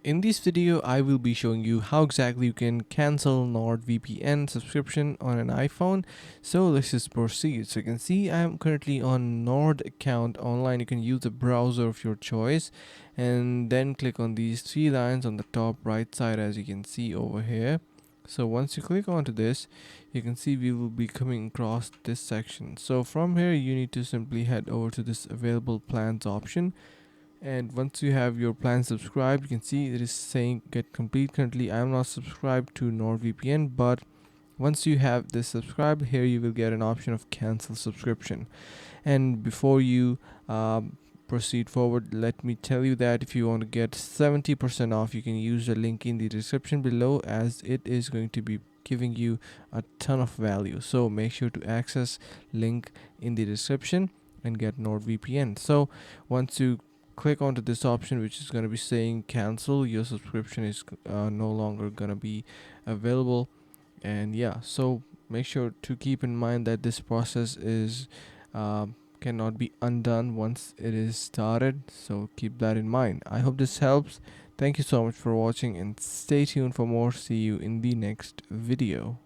In this video, I will be showing you how exactly you can cancel NordVPN subscription on an iPhone. So let's just proceed. So you can see I am currently on Nord account online. You can use the browser of your choice and then click on these three lines on the top right side, as you can see over here. So once you click onto this, you can see we will be coming across this section. So from here, you need to simply head over to this available plans option, and once you have your plan subscribed, you can see it is saying get complete. Currently I am not subscribed to NordVPN, but once you have this subscribed, here you will get an option of cancel subscription. And before you proceed forward, let me tell you that if you want to get 70% off, you can use the link in the description below, as it is going to be giving you a ton of value. So make sure to access link in the description and get NordVPN. So once you click onto this option, which is going to be saying cancel, your subscription is no longer going to be available. And yeah, so make sure to keep in mind that this process is cannot be undone once it is started, so keep that in mind. I hope this helps. Thank you so much for watching and stay tuned for more. See you in the next video.